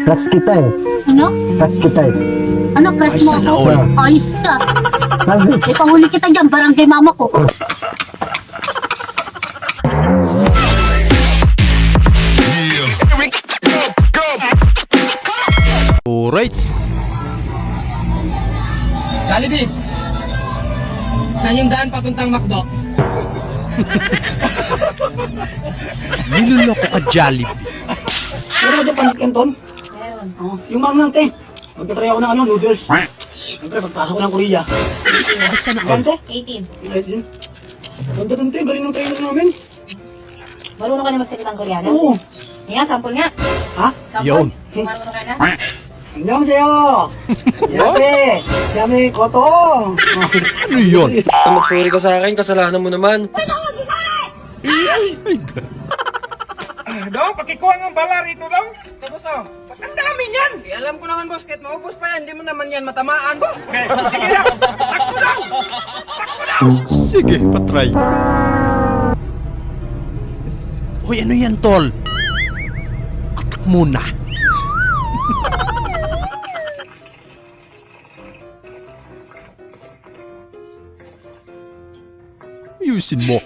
Crush kita eh. Ano? Crush kita eh. Ano, crush Ay, mo sana ako? all. Ayos ka. Sabi, Ipahuli kita dyan, barangay mama ko. Alright. Jollibee! Saan yung daan papuntang McDo? Niloloko ka, Jollibee. Meron na panik yan, Ton? Meron. Oh, yung mangang, te. Magtatry ako ng noodles. Siyempre, pagpasok ko ng Korea. Ay, sana all. Gante? 18. Right yun. Ganda dun, te. Galing ng trainer namin. Marunong ka na magsalita ng Koreano? Oo. Nga, sample nga. Ha? Sample. Yun. Marunong ka na? 안녕하세요. Yate. Yame koto. Ano yun? Mag-sorry ka sa akin, kasalanan mo naman. Dong, pakikuha ng bala rito, Dong. Tapos, ba't ang dami niyan? Alam ko naman, boss, kahit maubos pa yan, hindi mo naman yan matamaan, boss. Okay, sige lang. Takbo daw! Sige, patry. Hoy, ano yan, tol? Atak muna. Ayusin mo.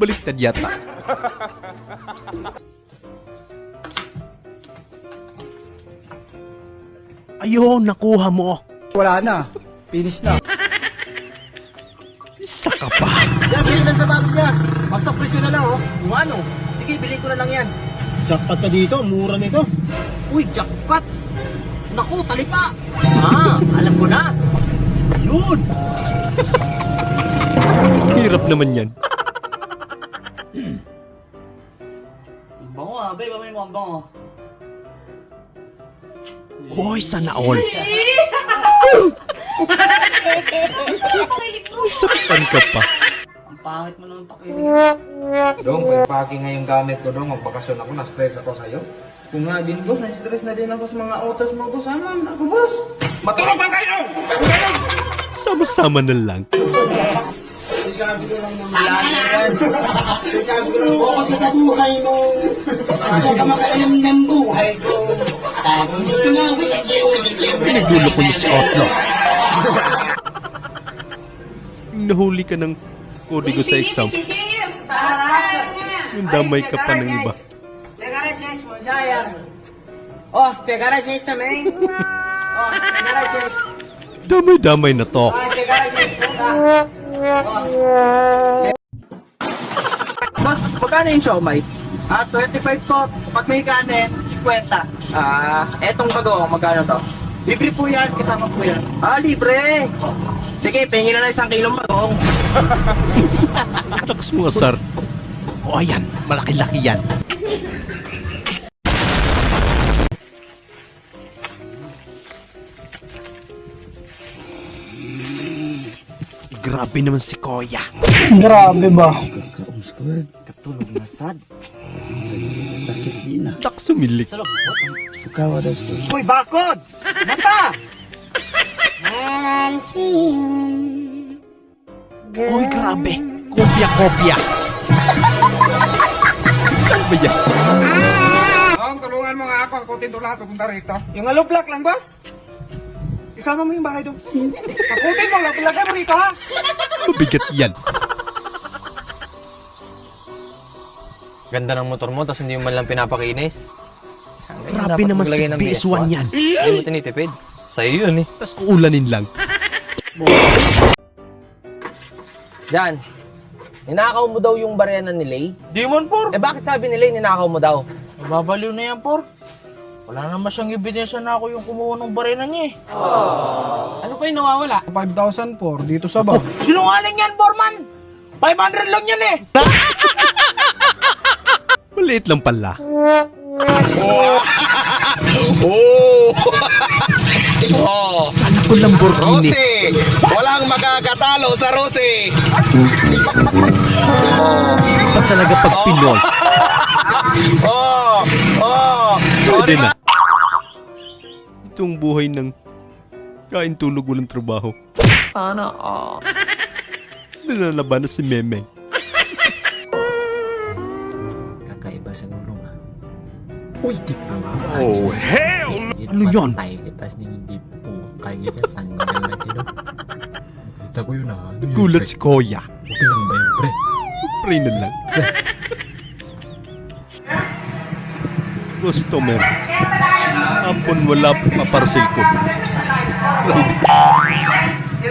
Baliktad yata. Ayun, nakuha mo. Wala na. Finish na. Isa ka pa. Yan, yan lang sa bags niya. Basta presyo na lang, oh. Kung ano? Sige, bilhin ko na lang yan. Jackpot ka dito. Mura nito. Uy, jackpot! Naku, talipa! Alam ko na. Yun. Hirap naman yan. Bango babe, kamay mo ang bango. Hoy, sana all. Saktan ka pa. Ang pangit mo naman pakinig. Dong, pag-packing nga yung gamit ko, Dong. Magbakasyon ako, na-stress ako sa'yo. Kung nga din, boss, na-stress na din ako sa mga utos mo, boss. Aman, ako, boss. Matulog ba kayo? Sama-sama na lang. Sabi ko lang focus ka sa buhay mo. Ako ka makainom ng buhay ko. Tapos tumawid at Pinagluloko niya si Outlaw. Yung nahuli ka ng kodigo sa exam, yung damay ka pa ng iba. Pegar a gente, mano, já era. Ó, pegar a gente também. Ó, pegar a gente. Damay-damay na to. Vai pegar a gente, vamos lá. Boss, magkano yung siomay? 25 po. Pag may kanin, 50. Etong bago, magkano to? Libre po yan, kasama po yan. Libre! Sige, pahingin na lang 1 kilong bagong. Lakas mo, asar. O ayan, malaki-laki yan. Grabe naman si Koya. Grabe ba? Lakas umilik. Uy, bakod! Mata! Uy, grabe. Kopya-kopya. Saan ba yan? Dong, tulungan mo nga ako. Ako tintulahan pupunta rito. Yung aluplak lang, boss. Isama mo yung bahay, Dong. Takutin mo, lagay mo rito, ha? Mabigat yan. Ganda ng motor mo, tapos hindi mo man lang pinapakinis. Grabe naman si BS1 yan. Hindi mo tinitipid. Sa'yo yun eh. Tapos uulanin lang. Jan, ninakaw mo daw yung barena ni Lay? Demon, por. Bakit sabi ni Lay ninakaw mo daw? Mababaliw na yan, por. Wala naman siyang ebidensya na ako yung kumuha ng barena niya eh. Ano pa yung nawawala? 5,000, por, dito sa bag. Sinungaling yan, Borman! 500 lang yan eh! Maliit lang pala. Kala ko Lamborghini. Walang makakatalo sa Rose! Iba talaga pag Pinoy. Pwede na. Itong buhay ng kain tulog walang trabaho. Sana all. Nalalaban na si Memeng. Kakaiba sa gulong, ha? Uy, di pa mga. Oh, hell! Ano yun? Patay kita hindi po kayo tanggal na kilo. Nakita ko yun Ano yun, Gulat pre? si Kuya. Okay lang ba yun, pre? Pre na lang. Customer. Hapon wala pa parcel ko.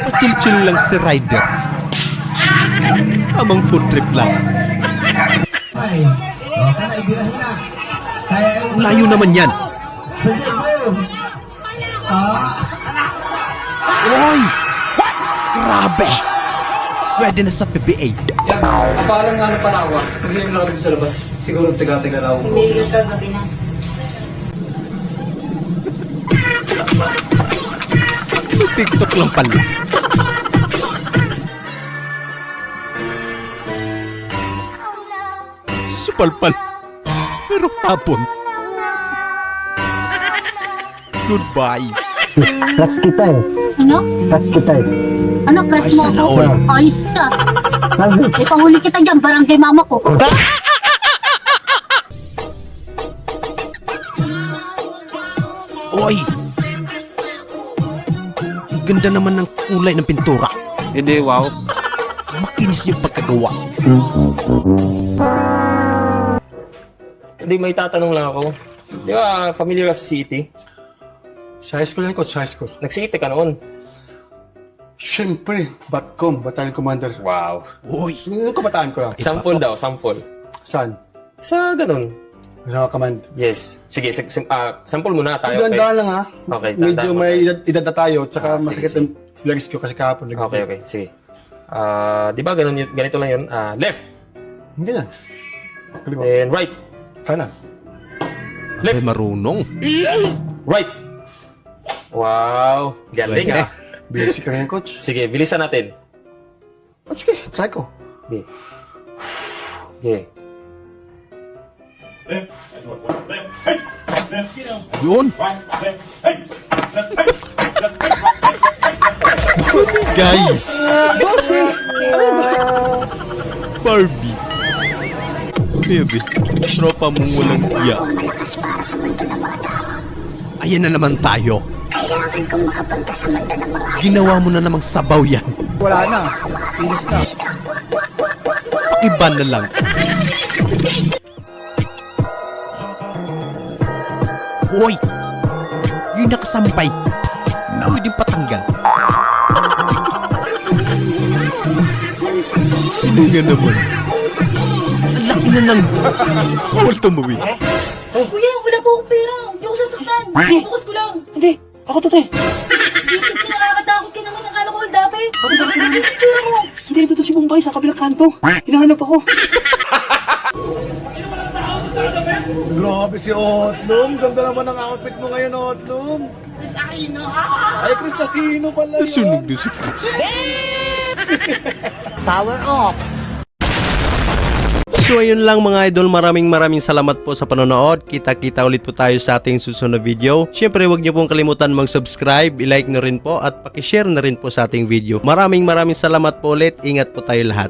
Pachil-chill lang si rider. Amang food trip lang. Layo naman yan. Oy! Grabe! Pwede na sa PBA. Yan, parang ano pa nawa. Hindi mo lang sa labas. Siguro tiga-tiga raw. Hindi yung kagabi na. TikTok lang pala. Supalpal. Pero tapon. Goodbye. Crush kita eh. Ano? Crush kita eh. Ano, crush Ay, mo sana ako? all. Ayos ka. Sabi, Ipahuli kita dyan, barangay mama ko. Oy! Ang ganda naman ng kulay ng pintura. Hindi, wow. Makinis yung pagkagawa. Hindi, may tatanong lang ako. Di ba, familiar ka sa city? Sa high school yan, coach. Sa high school. Nag-city ka noon. Siyempre, Batcom, Battalion Commander. Wow. Uy! Yung kabataan ko lang. Sample daw, sample. Saan? Sa ganun. Sa command. Yes. Sige, sample muna tayo. Ang ganda lang ha. Okay, Medyo tandaan mo. may edad na tayo, tsaka Sige, masakit sige. ang legs ko kasi kahapon. Okay, okay. Sige. Di ba ganito lang yun? Left. Hindi na. Kaliwa. Then right. Kanan. Ay, marunong. Right. Wow. Galing Pwede. ah. Basic lang yan, coach. Sige, bilisan natin. Oh, sige, try ko. Okay. Okay. Yun! Guys! Barbie! Baby, tropa mong walang iya. Ayan na naman tayo. Ginawa mo na namang sabaw yan. Wala na. Sinip na. Pakiban na lang. Hoy! Yung nakasampay. Pwede patanggal. Ano nga naman? Ang laki na ng... Bawal tumawid. Kuya, wala po akong pera. Hindi ako sasaktan. Bukas ko lang. Hindi, ako to te. Isip ko nakakatakot ka naman. Akala ko hold upin. Hindi yung itsura mo. Hindi ito si Bombay sa kabilang kanto. Hinahanap ako. Grabe si Otlum. Ganda naman ang outfit mo ngayon, Otlum. Ay, Chris Aquino pala yun. Nasunog doon si Chris. Power off. So ayun lang mga idol, maraming salamat po sa panonood. Kita-kita ulit po tayo sa ating susunod na video. Syempre huwag niyo pong kalimutan mag-subscribe, i-like nyo rin po at paki-share na rin po sa ating video. Maraming salamat po ulit. Ingat po tayo lahat.